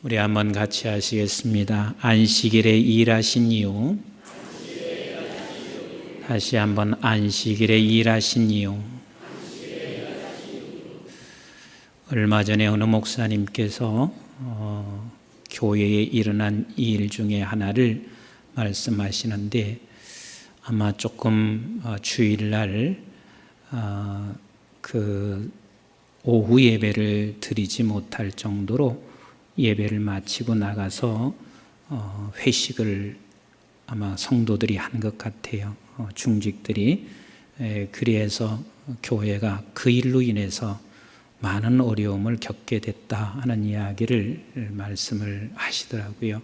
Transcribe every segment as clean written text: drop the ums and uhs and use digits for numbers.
우리 한번 같이 하시겠습니다. 안식일에 일하신 이유. 다시 한번 안식일에 일하신 이유. 얼마 전에 어느 목사님께서 교회에 일어난 일 중에 하나를 말씀하시는데 아마 조금 주일날 그 오후 예배를 드리지 못할 정도로 예배를 마치고 나가서 회식을 아마 성도들이 한 것 같아요. 중직들이. 그래서 교회가 그 일로 인해서 많은 어려움을 겪게 됐다 하는 이야기를 말씀을 하시더라고요.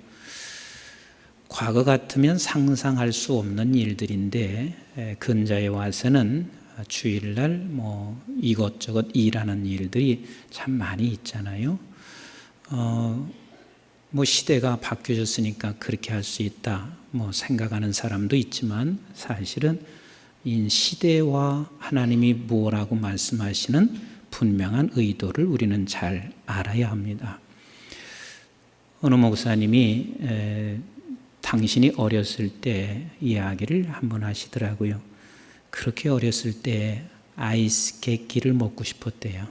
과거 같으면 상상할 수 없는 일들인데 근자에 와서는 주일날 이것저것 일하는 일들이 참 많이 있잖아요. 시대가 바뀌어졌으니까 그렇게 할 수 있다 생각하는 사람도 있지만 사실은 이 시대와 하나님이 뭐라고 말씀하시는 분명한 의도를 우리는 잘 알아야 합니다. 어느 목사님이 당신이 어렸을 때 이야기를 한번 하시더라고요. 그렇게 어렸을 때 아이스 케이크를 먹고 싶었대요.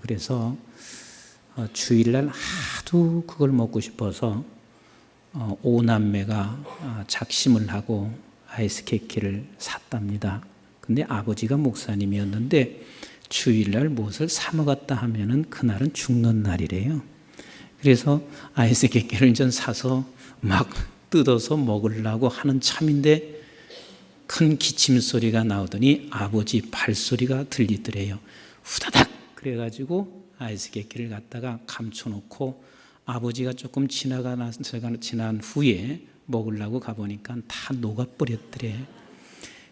그래서 주일날 하도 그걸 먹고 싶어서 5남매가 작심을 하고 아이스 케이크를 샀답니다. 근데 아버지가 목사님이었는데 주일날 무엇을 사 먹었다 하면은 그날은 죽는 날이래요. 그래서 아이스 케이크를 전 사서 막 뜯어서 먹으려고 하는 참인데 큰 기침 소리가 나오더니 아버지 발소리가 들리더래요. 후다닥 그래가지고 아이스 케이크를 갖다가 감춰놓고 아버지가 조금 지난 후에 먹으려고 가보니까 다 녹아버렸더래.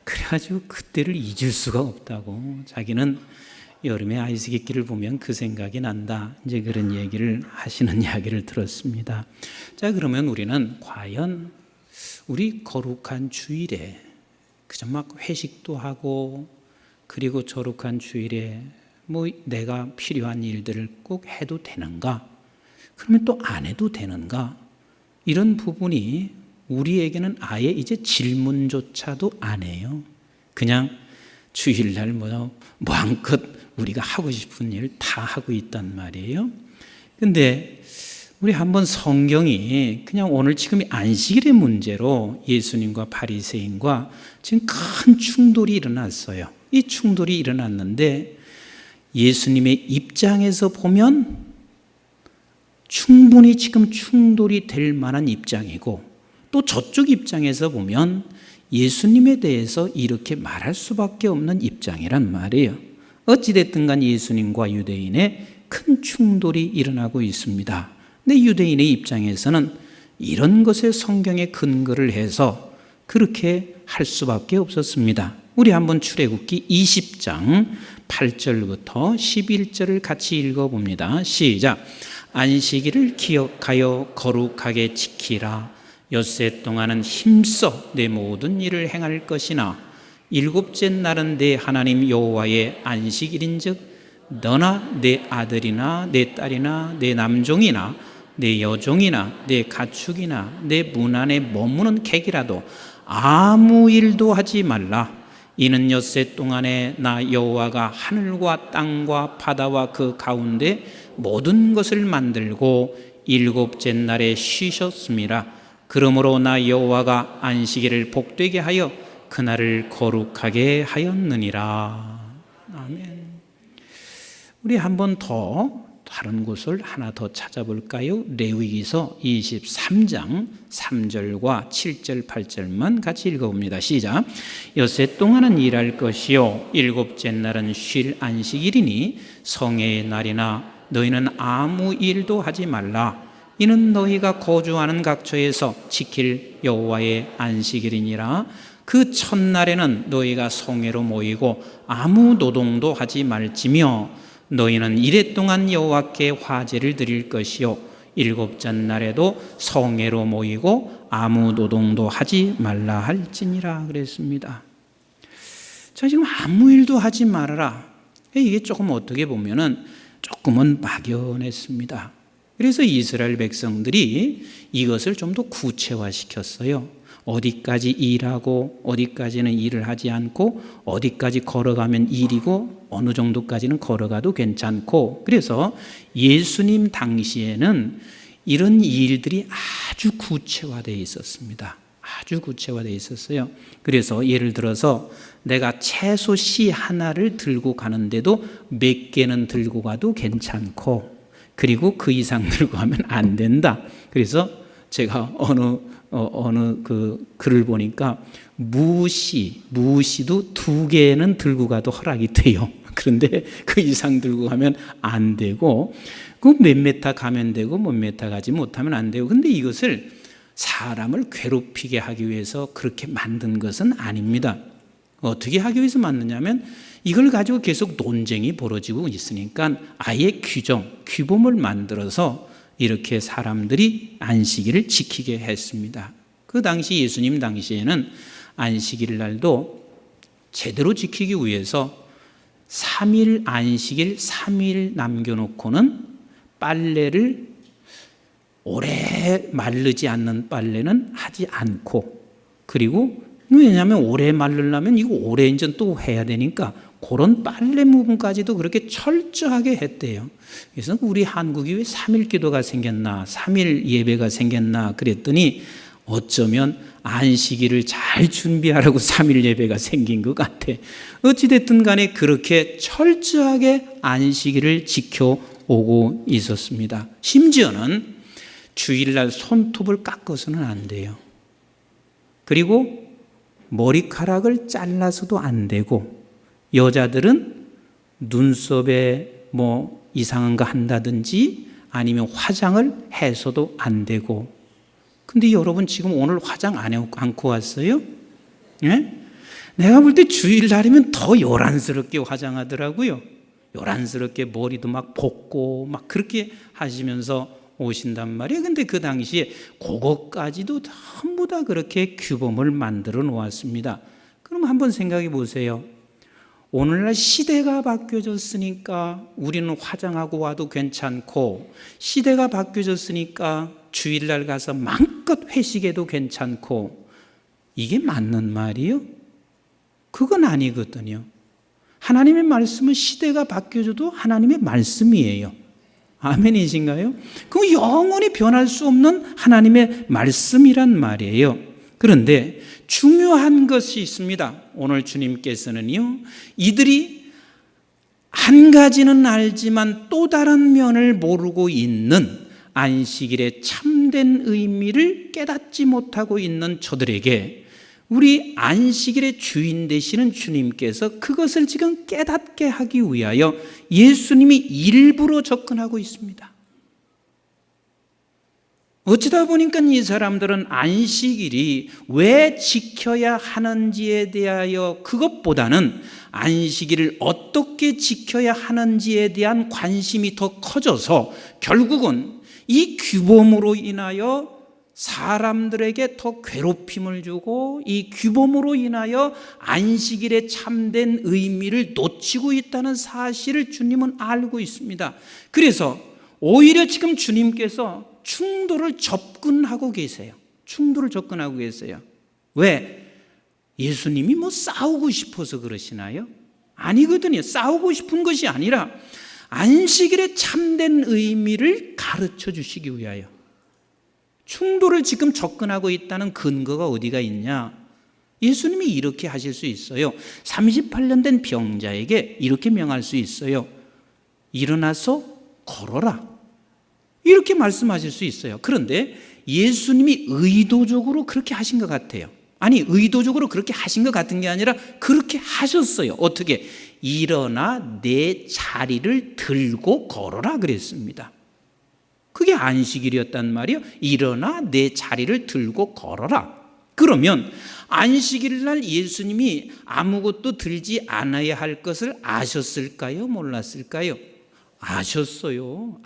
그래가지고 그때를 잊을 수가 없다고. 자기는 여름에 아이스 케이크를 보면 그 생각이 난다. 이제 그런 얘기를 하시는 이야기를 들었습니다. 자, 그러면 우리는 과연 우리 거룩한 주일에 그저 막 회식도 하고 그리고 거룩한 주일에 내가 필요한 일들을 꼭 해도 되는가? 그러면 또 안 해도 되는가? 이런 부분이 우리에게는 아예 이제 질문조차도 안 해요. 그냥 주일날 마음껏 우리가 하고 싶은 일 다 하고 있단 말이에요. 근데 우리 한번 성경이 그냥 오늘 지금 안식일의 문제로 예수님과 바리새인과 지금 큰 충돌이 일어났어요. 이 충돌이 일어났는데 예수님의 입장에서 보면 충분히 지금 충돌이 될 만한 입장이고 또 저쪽 입장에서 보면 예수님에 대해서 이렇게 말할 수밖에 없는 입장이란 말이에요. 어찌됐든 간 예수님과 유대인의 큰 충돌이 일어나고 있습니다. 근데 유대인의 입장에서는 이런 것에 성경에 근거를 해서 그렇게 할 수밖에 없었습니다. 우리 한번 출애굽기 20장 8절부터 11절을 같이 읽어봅니다. 시작. 안식일을 기억하여 거룩하게 지키라. 엿새 동안은 힘써 내 모든 일을 행할 것이나 일곱째 날은 내 하나님 여호와의 안식일인즉 너나 내 아들이나 내 딸이나 내 남종이나 내 여종이나 내 가축이나 내 문 안에 머무는 객이라도 아무 일도 하지 말라. 이는 엿새 동안에 나 여호와가 하늘과 땅과 바다와 그 가운데 모든 것을 만들고 일곱째 날에 쉬셨습니다. 그러므로 나 여호와가 안식일을 복되게 하여 그날을 거룩하게 하였느니라. 아멘. 우리 한 번 더 다른 곳을 하나 더 찾아볼까요? 레위기서 23장 3절과 7절 8절만 같이 읽어봅니다. 시작. 엿새 동안은 일할 것이요 일곱째 날은 쉴 안식일이니 성회의 날이나 너희는 아무 일도 하지 말라. 이는 너희가 거주하는 각처에서 지킬 여호와의 안식일이니라. 그 첫날에는 너희가 성회로 모이고 아무 노동도 하지 말지며 너희는 이레 동안 여호와께 화제를 드릴 것이요 일곱째 날에도 성회로 모이고 아무 노동도 하지 말라 할지니라 그랬습니다. 자, 지금 아무 일도 하지 말아라. 이게 조금 어떻게 보면은 조금은 막연했습니다. 그래서 이스라엘 백성들이 이것을 좀 더 구체화시켰어요. 어디까지 일하고 어디까지는 일을 하지 않고 어디까지 걸어가면 일이고 어느 정도까지는 걸어가도 괜찮고, 그래서 예수님 당시에는 이런 일들이 아주 구체화되어 있었습니다. 아주 구체화되어 있었어요. 그래서 예를 들어서 내가 채소 씨 하나를 들고 가는데도 몇 개는 들고 가도 괜찮고, 그리고 그 이상 들고 가면 안 된다. 그래서 제가 어느 그 글을 보니까 무시도 2개는 들고 가도 허락이 돼요. 그런데 그 이상 들고 가면 안 되고, 그 몇 메타 가면 되고 몇 메타 가지 못하면 안 되고. 근데 이것을 사람을 괴롭히게 하기 위해서 그렇게 만든 것은 아닙니다. 어떻게 하기 위해서 만드냐면 이걸 가지고 계속 논쟁이 벌어지고 있으니까 아예 규범을 만들어서 이렇게 사람들이 안식일을 지키게 했습니다. 그 당시 예수님 당시에는 안식일 날도 제대로 지키기 위해서 3일 안식일 3일 남겨놓고는 빨래를 오래 마르지 않는 빨래는 하지 않고, 그리고 왜냐하면 오래 마르려면 이거 오래 이제 또 해야 되니까 그런 빨래 부분까지도 그렇게 철저하게 했대요. 그래서 우리 한국이 왜 3일 기도가 생겼나, 3일 예배가 생겼나 그랬더니 어쩌면 안식일을 잘 준비하라고 3일 예배가 생긴 것 같아. 어찌됐든 간에 그렇게 철저하게 안식일을 지켜오고 있었습니다. 심지어는 주일날 손톱을 깎아서는 안 돼요. 그리고 머리카락을 잘라서도 안 되고, 여자들은 눈썹에 뭐 이상한 거 한다든지 아니면 화장을 해서도 안 되고. 근데 여러분 지금 오늘 화장 않고 왔어요? 예? 내가 볼 때 주일날이면 더 요란스럽게 화장하더라고요. 요란스럽게 머리도 막 볶고 막 그렇게 하시면서 오신단 말이에요. 근데 그 당시에 그것까지도 전부 다 그렇게 규범을 만들어 놓았습니다. 그럼 한번 생각해 보세요. 오늘날 시대가 바뀌어졌으니까 우리는 화장하고 와도 괜찮고, 시대가 바뀌어졌으니까 주일날 가서 마음껏 회식해도 괜찮고, 이게 맞는 말이요? 그건 아니거든요. 하나님의 말씀은 시대가 바뀌어져도 하나님의 말씀이에요. 아멘이신가요? 그 영원히 변할 수 없는 하나님의 말씀이란 말이에요. 그런데 중요한 것이 있습니다. 오늘 주님께서는요, 이들이 한 가지는 알지만 또 다른 면을 모르고 있는 안식일의 참된 의미를 깨닫지 못하고 있는 저들에게 우리 안식일의 주인 되시는 주님께서 그것을 지금 깨닫게 하기 위하여 예수님이 일부러 접근하고 있습니다. 어쩌다 보니까 이 사람들은 안식일이 왜 지켜야 하는지에 대하여 그것보다는 안식일을 어떻게 지켜야 하는지에 대한 관심이 더 커져서 결국은 이 규범으로 인하여 사람들에게 더 괴롭힘을 주고 이 규범으로 인하여 안식일의 참된 의미를 놓치고 있다는 사실을 주님은 알고 있습니다. 그래서 오히려 지금 주님께서 충돌을 접근하고 계세요. 충돌을 접근하고 계세요. 왜? 예수님이 뭐 싸우고 싶어서 그러시나요? 아니거든요. 싸우고 싶은 것이 아니라 안식일의 참된 의미를 가르쳐 주시기 위하여 충돌을 지금 접근하고 있다는 근거가 어디가 있냐? 예수님이 이렇게 하실 수 있어요. 38년 된 병자에게 이렇게 명할 수 있어요. 일어나서 걸어라. 이렇게 말씀하실 수 있어요. 그런데 예수님이 의도적으로 그렇게 하신 것 같아요. 아니, 의도적으로 그렇게 하신 것 같은 게 아니라 그렇게 하셨어요. 어떻게? 일어나 내 자리를 들고 걸어라 그랬습니다. 그게 안식일이었단 말이에요. 일어나 내 자리를 들고 걸어라. 그러면 안식일 날 예수님이 아무것도 들지 않아야 할 것을 아셨을까요? 몰랐을까요? 아셨어요.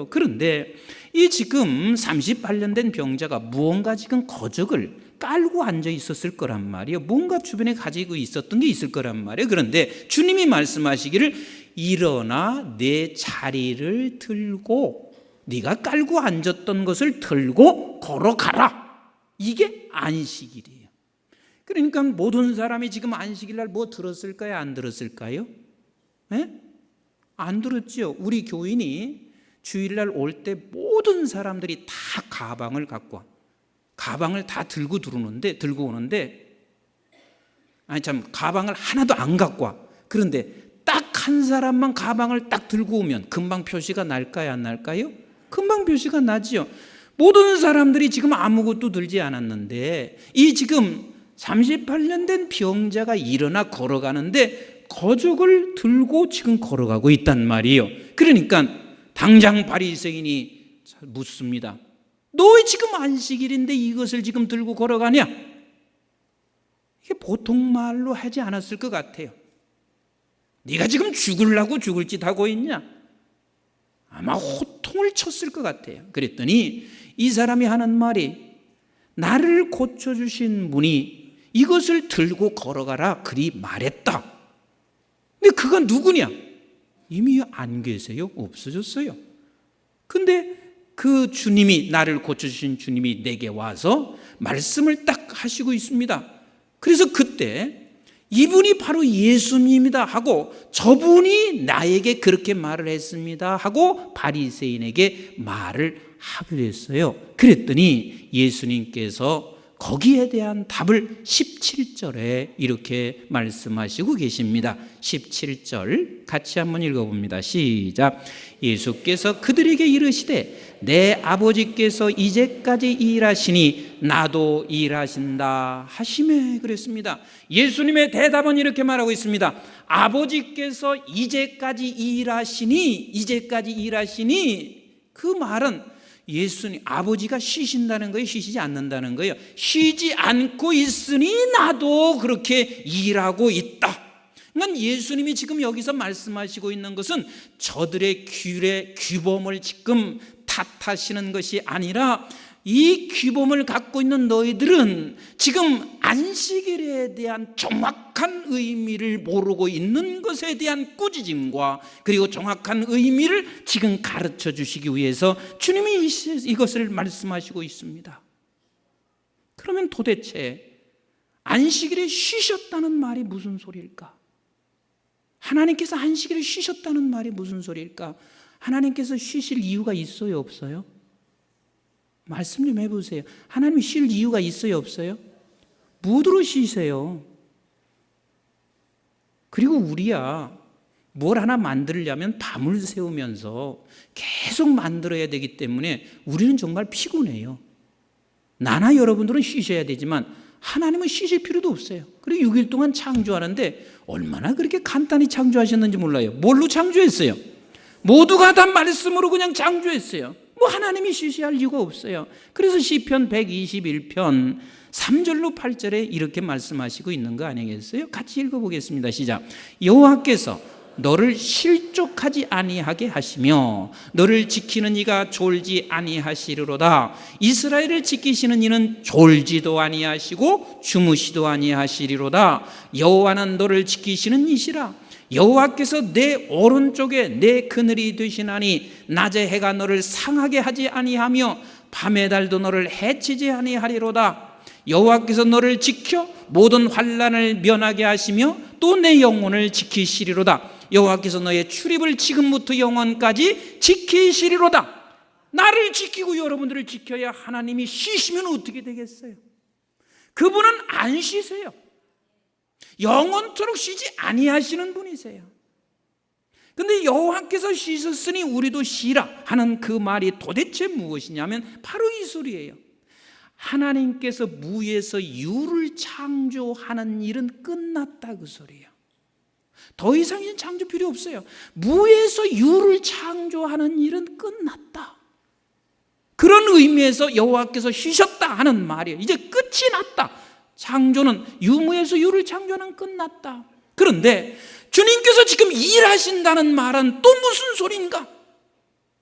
그런데 이 지금 38년 된 병자가 무언가 지금 거적을 깔고 앉아 있었을 거란 말이에요. 뭔가 주변에 가지고 있었던 게 있을 거란 말이에요. 그런데 주님이 말씀하시기를 일어나 내 자리를 들고 네가 깔고 앉았던 것을 들고 걸어가라. 이게 안식일이에요. 그러니까 모든 사람이 지금 안식일 날 뭐 들었을까요? 안 들었을까요? 네? 안 들었죠. 우리 교인이 주일날 올 때 모든 사람들이 다 가방을 갖고 와. 가방을 다 들고 오는데 가방을 하나도 안 갖고 와. 그런데 딱 한 사람만 가방을 딱 들고 오면 금방 표시가 날까요? 안 날까요? 금방 표시가 나지요. 모든 사람들이 지금 아무것도 들지 않았는데 이 지금 38년 된 병자가 일어나 걸어가는데 거적을 들고 지금 걸어가고 있단 말이에요. 그러니까 당장 바리새인이 묻습니다. 너 왜 지금 안식일인데 이것을 지금 들고 걸어가냐? 이게 보통 말로 하지 않았을 것 같아요. 네가 지금 죽으려고 죽을 짓 하고 있냐? 아마 호통을 쳤을 것 같아요. 그랬더니 이 사람이 하는 말이 나를 고쳐주신 분이 이것을 들고 걸어가라 그리 말했다. 근데 그가 누구냐? 이미 안 계세요? 없어졌어요. 근데 그 주님이, 나를 고쳐주신 주님이 내게 와서 말씀을 딱 하시고 있습니다. 그래서 그때 이분이 바로 예수님이다 하고 저분이 나에게 그렇게 말을 했습니다 하고 바리새인에게 말을 하기로 했어요. 그랬더니 예수님께서 거기에 대한 답을 17절에 이렇게 말씀하시고 계십니다. 17절 같이 한번 읽어봅니다. 시작. 예수께서 그들에게 이르시되 내 아버지께서 이제까지 일하시니 나도 일하신다 하시매 그랬습니다. 예수님의 대답은 이렇게 말하고 있습니다. 아버지께서 이제까지 일하시니 그 말은 예수님, 아버지가 쉬신다는 거예요? 쉬시지 않는다는 거예요? 쉬지 않고 있으니 나도 그렇게 일하고 있다. 그러니까 예수님이 지금 여기서 말씀하시고 있는 것은 저들의 규범을 지금 탓하시는 것이 아니라 이 규범을 갖고 있는 너희들은 지금 안식일에 대한 정확한 의미를 모르고 있는 것에 대한 꾸짖음과 그리고 정확한 의미를 지금 가르쳐 주시기 위해서 주님이 이것을 말씀하시고 있습니다. 그러면 도대체 안식일에 쉬셨다는 말이 무슨 소리일까? 하나님께서 안식일에 쉬셨다는 말이 무슨 소리일까? 하나님께서 쉬실 이유가 있어요, 없어요? 말씀 좀 해보세요. 하나님이 쉴 이유가 있어요, 없어요? 무엇으로 쉬세요? 그리고 우리야 뭘 하나 만들려면 밤을 새우면서 계속 만들어야 되기 때문에 우리는 정말 피곤해요. 나나 여러분들은 쉬셔야 되지만 하나님은 쉬실 필요도 없어요. 그리고 6일 동안 창조하는데 얼마나 그렇게 간단히 창조하셨는지 몰라요. 뭘로 창조했어요? 모두가 다 말씀으로 그냥 창조했어요. 뭐 하나님이 쉬셔야 할 이유가 없어요. 그래서 시편 121편 3절로 8절에 이렇게 말씀하시고 있는 거 아니겠어요? 같이 읽어보겠습니다. 시작. 여호와께서 너를 실족하지 아니하게 하시며 너를 지키는 이가 졸지 아니하시리로다. 이스라엘을 지키시는 이는 졸지도 아니하시고 주무시도 아니하시리로다. 여호와는 너를 지키시는 이시라. 여호와께서 내 오른쪽에 내 그늘이 되시나니 낮에 해가 너를 상하게 하지 아니하며 밤의 달도 너를 해치지 아니하리로다. 여호와께서 너를 지켜 모든 환난을 면하게 하시며 또 내 영혼을 지키시리로다. 여호와께서 너의 출입을 지금부터 영원까지 지키시리로다. 나를 지키고 여러분들을 지켜야 하나님이 쉬시면 어떻게 되겠어요? 그분은 안 쉬세요. 영원토록 쉬지 아니하시는 분이세요. 그런데 여호와께서 쉬셨으니 우리도 쉬라 하는 그 말이 도대체 무엇이냐면 바로 이 소리예요. 하나님께서 무에서 유를 창조하는 일은 끝났다 그 소리예요. 더 이상 이제 창조 필요 없어요. 무에서 유를 창조하는 일은 끝났다. 그런 의미에서 여호와께서 쉬셨다 하는 말이에요. 이제 끝이 났다. 창조는 유무에서 유를 창조는 끝났다. 그런데 주님께서 지금 일하신다는 말은 또 무슨 소리인가?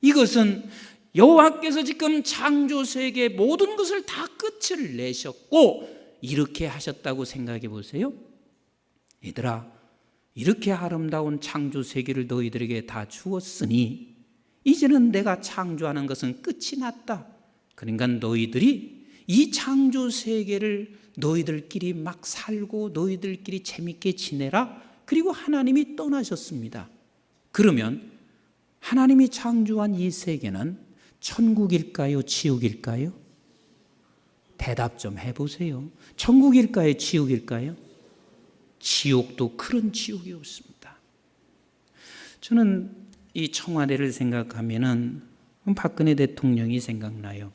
이것은 여호와께서 지금 창조 세계 모든 것을 다 끝을 내셨고 이렇게 하셨다고 생각해 보세요. 얘들아, 이렇게 아름다운 창조 세계를 너희들에게 다 주었으니 이제는 내가 창조하는 것은 끝이 났다. 그러니까 너희들이 이 창조 세계를 너희들끼리 막 살고 너희들끼리 재밌게 지내라. 그리고 하나님이 떠나셨습니다. 그러면 하나님이 창조한 이 세계는 천국일까요? 지옥일까요? 대답 좀 해보세요. 천국일까요? 지옥일까요? 지옥도 그런 지옥이 없습니다. 저는 이 청와대를 생각하면은 박근혜 대통령이 생각나요.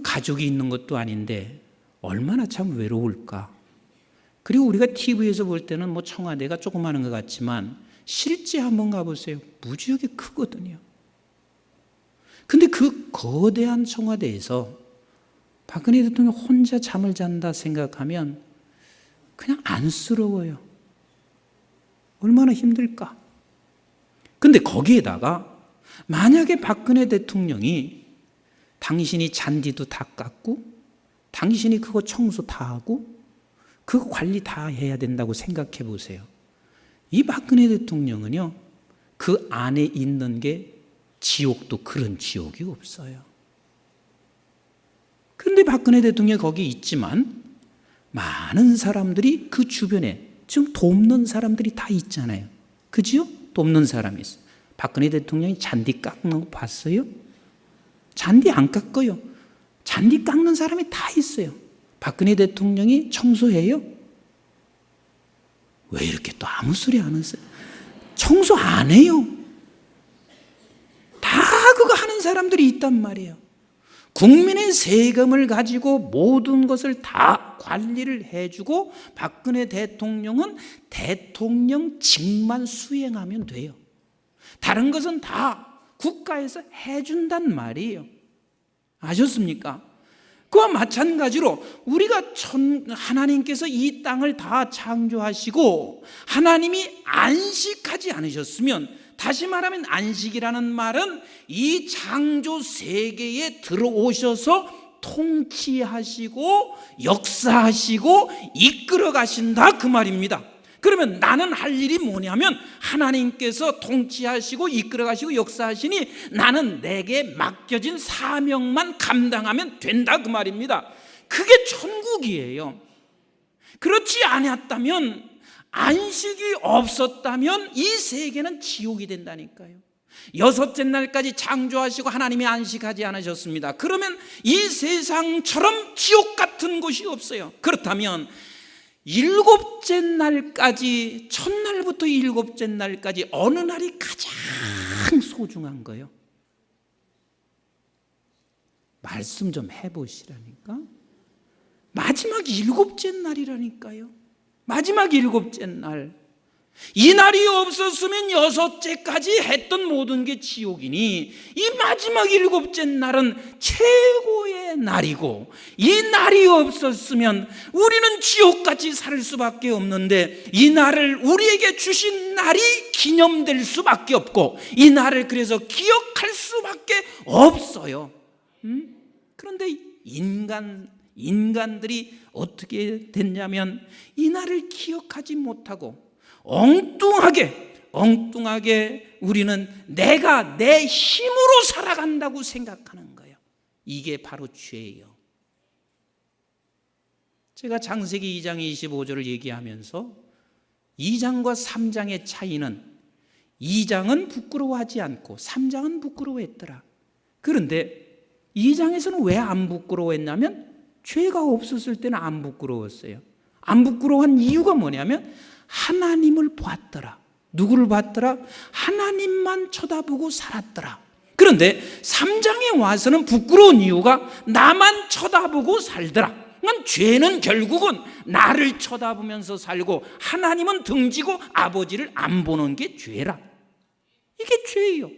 가족이 있는 것도 아닌데 얼마나 참 외로울까. 그리고 우리가 TV에서 볼 때는 뭐 청와대가 조그마한 것 같지만 실제 한번 가보세요. 무지하게 크거든요. 근데 그 거대한 청와대에서 박근혜 대통령 혼자 잠을 잔다 생각하면 그냥 안쓰러워요. 얼마나 힘들까. 근데 거기에다가 만약에 박근혜 대통령이 당신이 잔디도 다 깎고 당신이 그거 청소 다 하고 그거 관리 다 해야 된다고 생각해 보세요. 이 박근혜 대통령은요, 그 안에 있는 게 지옥도 그런 지옥이 없어요. 그런데 박근혜 대통령이 거기 있지만 많은 사람들이 그 주변에 지금 돕는 사람들이 다 있잖아요. 그지요? 돕는 사람이 있어요. 박근혜 대통령이 잔디 깎는 거 봤어요? 잔디 안 깎아요. 잔디 깎는 사람이 다 있어요. 박근혜 대통령이 청소해요? 왜 이렇게 또 아무 소리 안 하세요? 청소 안 해요. 다 그거 하는 사람들이 있단 말이에요. 국민의 세금을 가지고 모든 것을 다 관리를 해주고 박근혜 대통령은 대통령직만 수행하면 돼요. 다른 것은 다 국가에서 해준단 말이에요. 아셨습니까? 그와 마찬가지로 우리가 하나님께서 이 땅을 다 창조하시고 하나님이 안식하지 않으셨으면, 다시 말하면 안식이라는 말은 이 창조 세계에 들어오셔서 통치하시고 역사하시고 이끌어 가신다 그 말입니다. 그러면 나는 할 일이 뭐냐면 하나님께서 통치하시고 이끌어 가시고 역사하시니 나는 내게 맡겨진 사명만 감당하면 된다 그 말입니다. 그게 천국이에요. 그렇지 않았다면, 안식이 없었다면 이 세계는 지옥이 된다니까요. 여섯째 날까지 창조하시고 하나님이 안식하지 않으셨습니다. 그러면 이 세상처럼 지옥 같은 곳이 없어요. 그렇다면 일곱째 날까지, 첫날부터 일곱째 날까지 어느 날이 가장 소중한 거예요? 말씀 좀 해보시라니까. 마지막 일곱째 날이라니까요. 마지막 일곱째 날. 이 날이 없었으면 여섯째까지 했던 모든 게 지옥이니 이 마지막 일곱째 날은 최고의 날이고, 이 날이 없었으면 우리는 지옥같이 살 수밖에 없는데 이 날을 우리에게 주신 날이 기념될 수밖에 없고 이 날을 그래서 기억할 수밖에 없어요. 그런데 인간들이 어떻게 됐냐면 이 날을 기억하지 못하고 엉뚱하게 우리는 내가 내 힘으로 살아간다고 생각하는 거예요. 이게 바로 죄예요. 제가 창세기 2장 25절을 얘기하면서 2장과 3장의 차이는 2장은 부끄러워하지 않고 3장은 부끄러워했더라. 그런데 2장에서는 왜 안 부끄러워했냐면 죄가 없었을 때는 안 부끄러웠어요. 안 부끄러워한 이유가 뭐냐면 하나님을 봤더라. 누구를 봤더라? 하나님만 쳐다보고 살았더라. 그런데 3장에 와서는 부끄러운 이유가 나만 쳐다보고 살더라. 그러니까 죄는 결국은 나를 쳐다보면서 살고 하나님은 등지고 아버지를 안 보는 게 죄라. 이게 죄예요.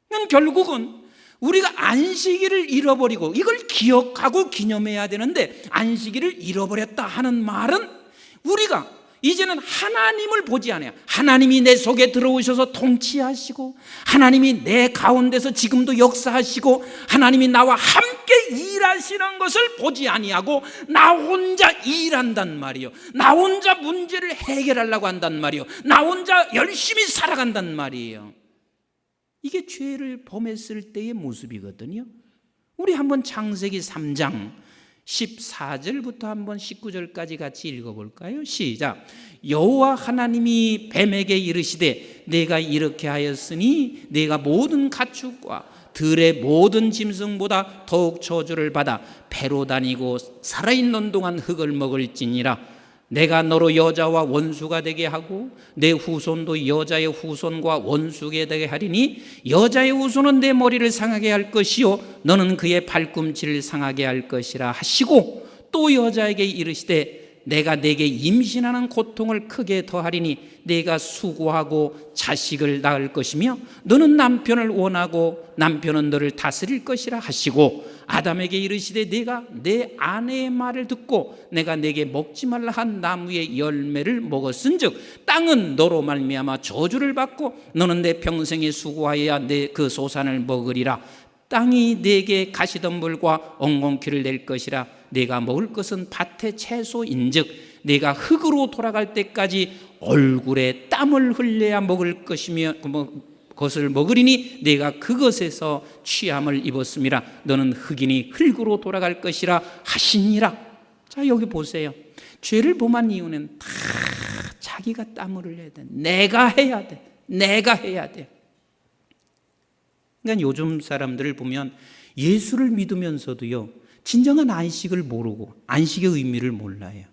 그러니까 결국은 우리가 안식일을 잃어버리고 이걸 기억하고 기념해야 되는데 안식일을 잃어버렸다 하는 말은 우리가 이제는 하나님을 보지 않아요. 하나님이 내 속에 들어오셔서 통치하시고 하나님이 내 가운데서 지금도 역사하시고 하나님이 나와 함께 일하시는 것을 보지 아니하고 나 혼자 일한단 말이에요. 나 혼자 문제를 해결하려고 한단 말이에요. 나 혼자 열심히 살아간단 말이에요. 이게 죄를 범했을 때의 모습이거든요. 우리 한번 창세기 3장 14절부터 한번 19절까지 같이 읽어볼까요? 시작. 여호와 하나님이 뱀에게 이르시되 내가 이렇게 하였으니 내가 모든 가축과 들의 모든 짐승보다 더욱 저주를 받아 배로 다니고 살아있는 동안 흙을 먹을지니라. 내가 너로 여자와 원수가 되게 하고 내 후손도 여자의 후손과 원수게 되게 하리니 여자의 후손은 내 머리를 상하게 할 것이요 너는 그의 발꿈치를 상하게 할 것이라 하시고 또 여자에게 이르시되 내가 내게 임신하는 고통을 크게 더하리니 내가 수고하고 자식을 낳을 것이며 너는 남편을 원하고 남편은 너를 다스릴 것이라 하시고 아담에게 이르시되 내가 내 아내의 말을 듣고 내가 내게 먹지 말라 한 나무의 열매를 먹었은즉 땅은 너로 말미암아 저주를 받고 너는 내 평생에 수고하여야 내 그 소산을 먹으리라. 땅이 내게 가시덤불과 엉겅퀴를 낼 것이라. 내가 먹을 것은 밭의 채소인즉 내가 흙으로 돌아갈 때까지 얼굴에 땀을 흘려야 먹을 것이며 것을 먹으리니 내가 그것에서 취함을 입었음이라. 너는 흙이니 흙으로 돌아갈 것이라 하시니라. 자, 여기 보세요. 죄를 범한 이유는 다 자기가 땀을 흘려야 돼. 내가 해야 돼. 내가 해야 돼. 그러니까 요즘 사람들을 보면 예수를 믿으면서도요, 진정한 안식을 모르고 안식의 의미를 몰라요.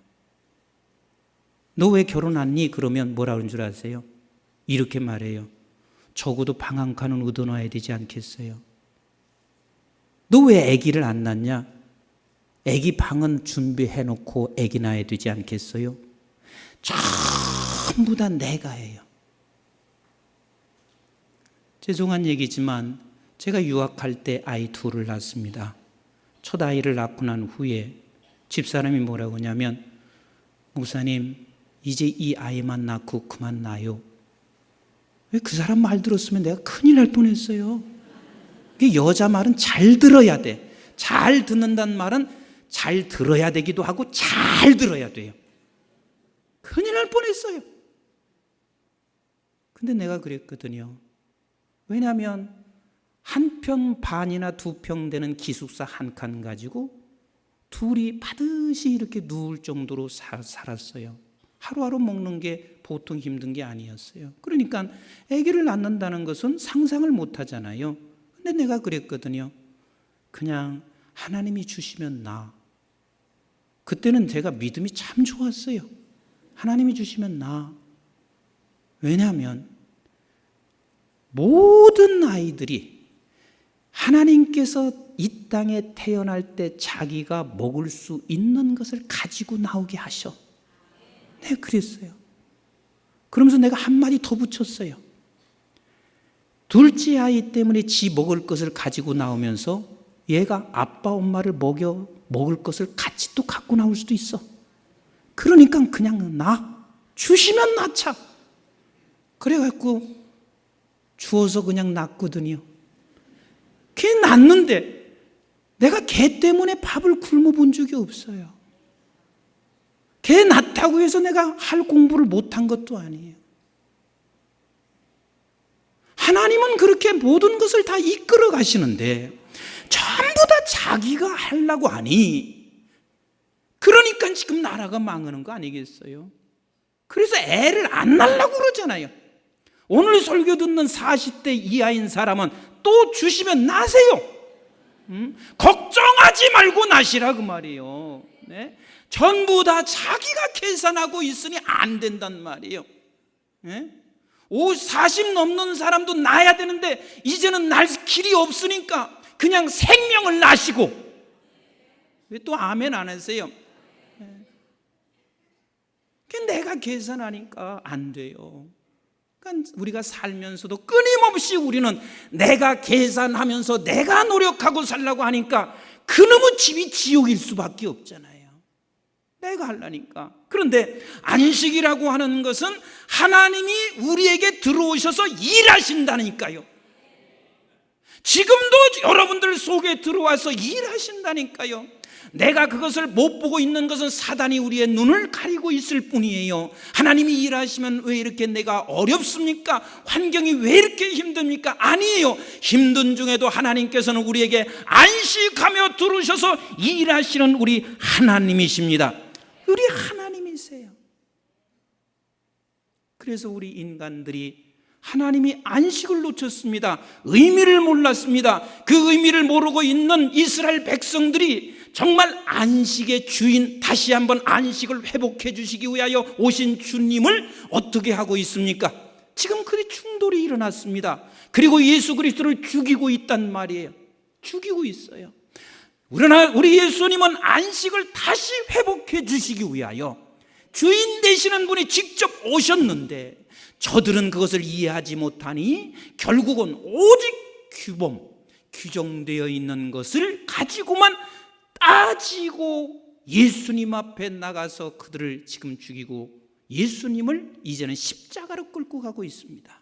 너 왜 결혼 안 했니? 그러면 뭐라 그러는 줄 아세요? 이렇게 말해요. 적어도 방 한 칸은 얻어놔야 되지 않겠어요? 너 왜 아기를 안 낳냐? 아기 방은 준비해놓고 아기 낳아야 되지 않겠어요? 전부 다 내가 해요. 죄송한 얘기지만 제가 유학할 때 아이 둘을 낳았습니다. 첫 아이를 낳고 난 후에 집사람이 뭐라고 하냐면 목사님 이제 이 아이만 낳고 그만 놔요. 왜 그 사람 말 들었으면 내가 큰일 날 뻔했어요. 여자 말은 잘 들어야 돼. 잘 듣는다는 말은 잘 들어야 되기도 하고 잘 들어야 돼요. 큰일 날 뻔했어요. 근데 내가 그랬거든요. 왜냐하면 한 평 반이나 2평 되는 기숙사 한 칸 가지고 둘이 반드시 이렇게 누울 정도로 살았어요. 하루하루 먹는 게 보통 힘든 게 아니었어요. 그러니까 아기를 낳는다는 것은 상상을 못 하잖아요. 근데 내가 그랬거든요. 그냥 하나님이 주시면 나. 그때는 제가 믿음이 참 좋았어요. 하나님이 주시면 나. 왜냐하면 모든 아이들이 하나님께서 이 땅에 태어날 때 자기가 먹을 수 있는 것을 가지고 나오게 하셔. 내가 그랬어요. 그러면서 내가 한마디 더 붙였어요. 둘째 아이 때문에 지 먹을 것을 가지고 나오면서 얘가 아빠 엄마를 먹을 것을 같이 또 갖고 나올 수도 있어. 그러니까 그냥 주시면 낳자. 그래갖고 주어서 그냥 낳거든요. 걔 낳는데 내가 걔 때문에 밥을 굶어 본 적이 없어요. 걔 낳다고 해서 내가 할 공부를 못한 것도 아니에요. 하나님은 그렇게 모든 것을 다 이끌어 가시는데 전부 다 자기가 하려고 하니 그러니까 지금 나라가 망하는 거 아니겠어요? 그래서 애를 안 낳으려고 그러잖아요. 오늘 설교 듣는 40대 이하인 사람은 또 주시면 나세요. 걱정하지 말고 나시라 그 말이에요. 네? 전부 다 자기가 계산하고 있으니 안 된단 말이에요. 네? 40 넘는 사람도 낳아야 되는데 이제는 날 길이 없으니까 그냥 생명을 나시고. 왜 또 아멘 안 하세요? 네. 내가 계산하니까 안 돼요. 그러니까 우리가 살면서도 끊임없이 우리는 내가 계산하면서 내가 노력하고 살려고 하니까 그놈의 집이 지옥일 수밖에 없잖아요. 내가 하려니까. 그런데 안식이라고 하는 것은 하나님이 우리에게 들어오셔서 일하신다니까요. 지금도 여러분들 속에 들어와서 일하신다니까요. 내가 그것을 못 보고 있는 것은 사단이 우리의 눈을 가리고 있을 뿐이에요. 하나님이 일하시면 왜 이렇게 내가 어렵습니까? 환경이 왜 이렇게 힘듭니까? 아니에요. 힘든 중에도 하나님께서는 우리에게 안식하며 들으셔서 일하시는 우리 하나님이십니다. 우리 하나님이세요. 그래서 우리 인간들이 하나님이 안식을 놓쳤습니다. 의미를 몰랐습니다. 그 의미를 모르고 있는 이스라엘 백성들이 정말 안식의 주인, 다시 한번 안식을 회복해 주시기 위하여 오신 주님을 어떻게 하고 있습니까? 지금 그 충돌이 일어났습니다. 그리고 예수 그리스도를 죽이고 있단 말이에요. 죽이고 있어요. 그러나 우리 예수님은 안식을 다시 회복해 주시기 위하여 주인 되시는 분이 직접 오셨는데 저들은 그것을 이해하지 못하니 결국은 오직 규정되어 있는 것을 가지고만 따지고 예수님 앞에 나가서 그들을 지금 죽이고 예수님을 이제는 십자가로 끌고 가고 있습니다.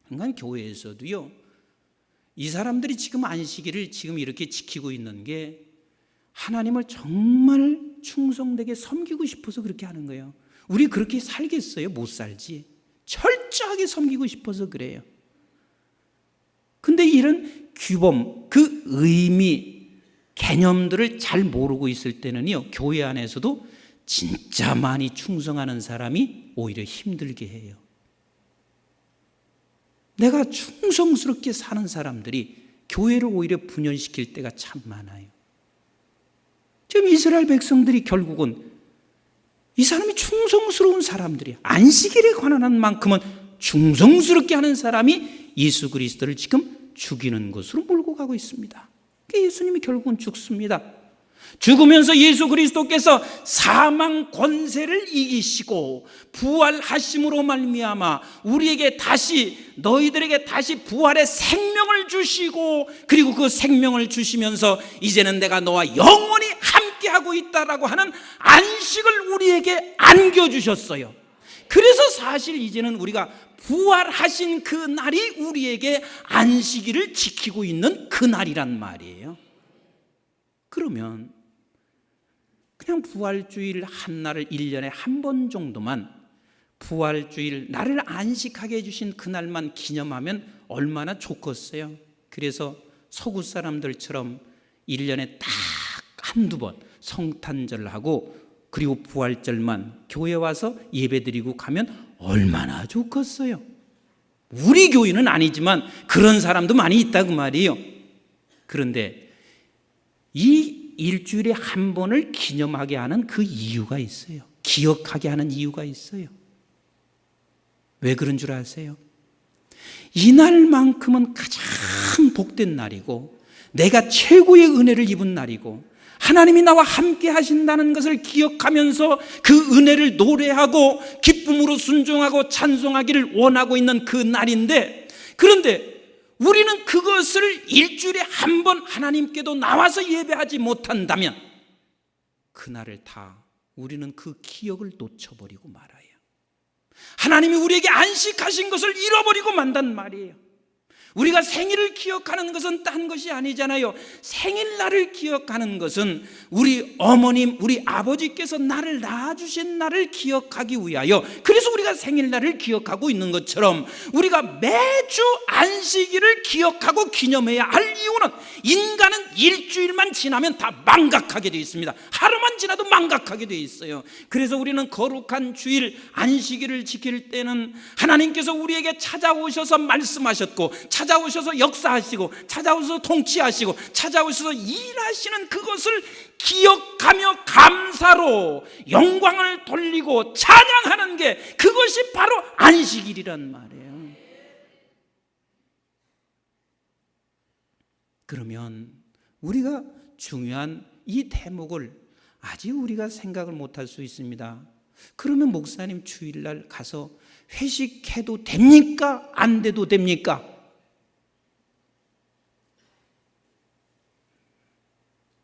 그러니까 교회에서도요, 이 사람들이 지금 안식일을 지금 이렇게 지키고 있는 게 하나님을 정말 충성되게 섬기고 싶어서 그렇게 하는 거예요. 우리 그렇게 살겠어요? 못 살지. 철저하게 섬기고 싶어서 그래요. 근데 이런 규범, 그 의미, 개념들을 잘 모르고 있을 때는요, 교회 안에서도 진짜 많이 충성하는 사람이 오히려 힘들게 해요. 내가 충성스럽게 사는 사람들이 교회를 오히려 분열시킬 때가 참 많아요. 지금 이스라엘 백성들이 결국은 이 사람이 충성스러운 사람들이야. 안식일에 관한 만큼은 충성스럽게 하는 사람이 예수 그리스도를 지금 죽이는 것으로 몰고 가고 있습니다. 예수님이 결국은 죽습니다. 죽으면서 예수 그리스도께서 사망 권세를 이기시고 부활하심으로 말미암아 우리에게 다시, 너희들에게 다시 부활의 생명을 주시고, 그리고 그 생명을 주시면서 이제는 내가 너와 영원히 함께하고 있다라고 하는 안식을 우리에게 안겨주셨어요. 그래서 사실 이제는 우리가 부활하신 그 날이 우리에게 안식일을 지키고 있는 그 날이란 말이에요. 그러면 그냥 부활주일 한 날을 1년에 한 번 정도만, 부활주일 나를 안식하게 해주신 그날만 기념하면 얼마나 좋겠어요. 그래서 서구 사람들처럼 1년에 딱 한두 번 성탄절하고 그리고 부활절만 교회 와서 예배드리고 가면 얼마나 좋겠어요. 우리 교회는 아니지만 그런 사람도 많이 있다고 말이에요. 그런데 이 일주일에 한 번을 기념하게 하는 그 이유가 있어요. 기억하게 하는 이유가 있어요. 왜 그런 줄 아세요? 이날만큼은 가장 복된 날이고 내가 최고의 은혜를 입은 날이고 하나님이 나와 함께 하신다는 것을 기억하면서 그 은혜를 노래하고 기쁨으로 순종하고 찬송하기를 원하고 있는 그 날인데, 그런데 우리는 그것을 일주일에 한 번 하나님께도 나와서 예배하지 못한다면 그날을 다 우리는 그 기억을 놓쳐버리고 말아요. 하나님이 우리에게 안식하신 것을 잃어버리고 만단 말이에요. 우리가 생일을 기억하는 것은 딴 것이 아니잖아요. 생일날을 기억하는 것은 우리 어머님, 우리 아버지께서 나를 낳아주신 날을 기억하기 위하여, 그래서 우리가 생일날을 기억하고 있는 것처럼 우리가 매주 안식일을 기억하고 기념해야 할 이유는, 인간은 일주일만 지나면 다 망각하게 되어 있습니다. 하루만 지나도 망각하게 되어 있어요. 그래서 우리는 거룩한 주일 안식일을 지킬 때는 하나님께서 우리에게 찾아오셔서 말씀하셨고, 찾아오셔서 역사하시고, 찾아오셔서 통치하시고, 찾아오셔서 일하시는 그것을 기억하며 감사로 영광을 돌리고 찬양하는 게, 그것이 바로 안식일이란 말이에요. 그러면 우리가 중요한 이 대목을 아직 우리가 생각을 못할 수 있습니다. 그러면 목사님 주일날 가서 회식해도 됩니까? 안 돼도 됩니까?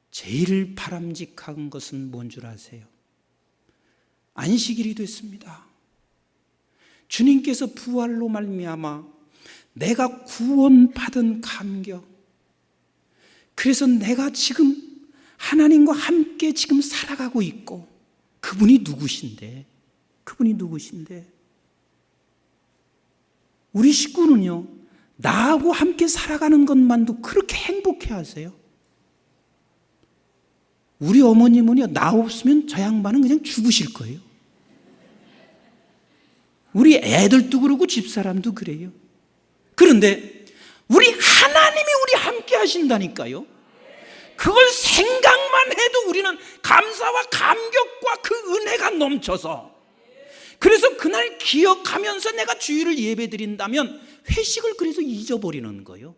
제일 바람직한 것은 뭔 줄 아세요? 안식일이 됐습니다. 주님께서 부활로 말미암아 내가 구원받은 감격, 그래서 내가 지금 하나님과 함께 지금 살아가고 있고, 그분이 누구신데? 그분이 누구신데? 우리 식구는요, 나하고 함께 살아가는 것만도 그렇게 행복해 하세요. 우리 어머님은요, 나 없으면 저 양반은 그냥 죽으실 거예요. 우리 애들도 그러고 집사람도 그래요. 그런데 우리 하나님이 우리 함께 하신다니까요. 그걸 생각만 해도 우리는 감사와 감격과 그 은혜가 넘쳐서, 그래서 그날 기억하면서 내가 주일을 예배드린다면 회식을 그래서 잊어버리는 거예요.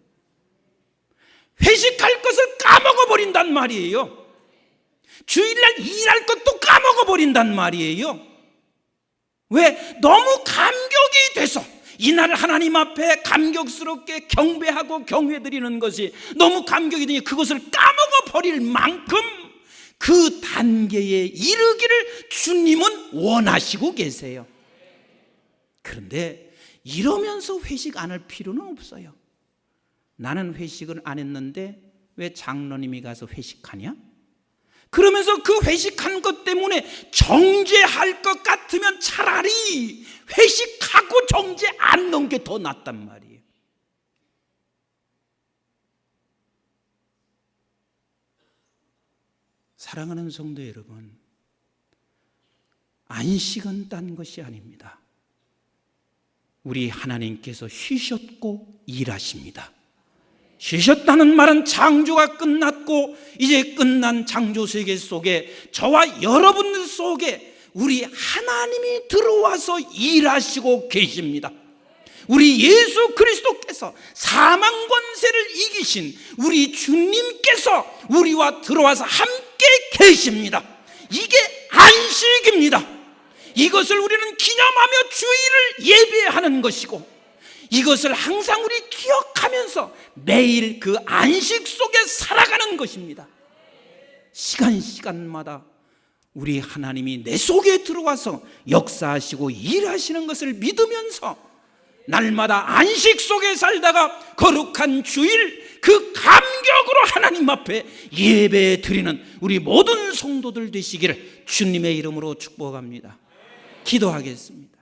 회식할 것을 까먹어버린단 말이에요. 주일날 일할 것도 까먹어버린단 말이에요. 왜? 너무 감격이 돼서 이날 하나님 앞에 감격스럽게 경배하고 경외드리는 것이 너무 감격이 되니 그것을 까먹어버릴 만큼 그 단계에 이르기를 주님은 원하시고 계세요. 그런데 이러면서 회식 안 할 필요는 없어요. 나는 회식을 안 했는데 왜 장로님이 가서 회식하냐? 그러면서 그 회식한 것 때문에 정죄할 것 같으면 차라리 회식하고 정죄 안 넣은 게 더 낫단 말이에요. 사랑하는 성도 여러분, 안식은 딴 것이 아닙니다. 우리 하나님께서 쉬셨고 일하십니다. 쉬셨다는 말은 창조가 끝났고 이제 끝난 창조 세계 속에 저와 여러분 속에 우리 하나님이 들어와서 일하시고 계십니다. 우리 예수 그리스도께서 사망 권세를 이기신 우리 주님께서 우리와 들어와서 함께 계십니다. 이게 안식입니다. 이것을 우리는 기념하며 주일을 예배하는 것이고, 이것을 항상 우리 기억하면서 매일 그 안식 속에 살아가는 것입니다. 시간마다 우리 하나님이 내 속에 들어와서 역사하시고 일하시는 것을 믿으면서 날마다 안식 속에 살다가 거룩한 주일 그 감격으로 하나님 앞에 예배 드리는 우리 모든 성도들 되시기를 주님의 이름으로 축복합니다. 기도하겠습니다.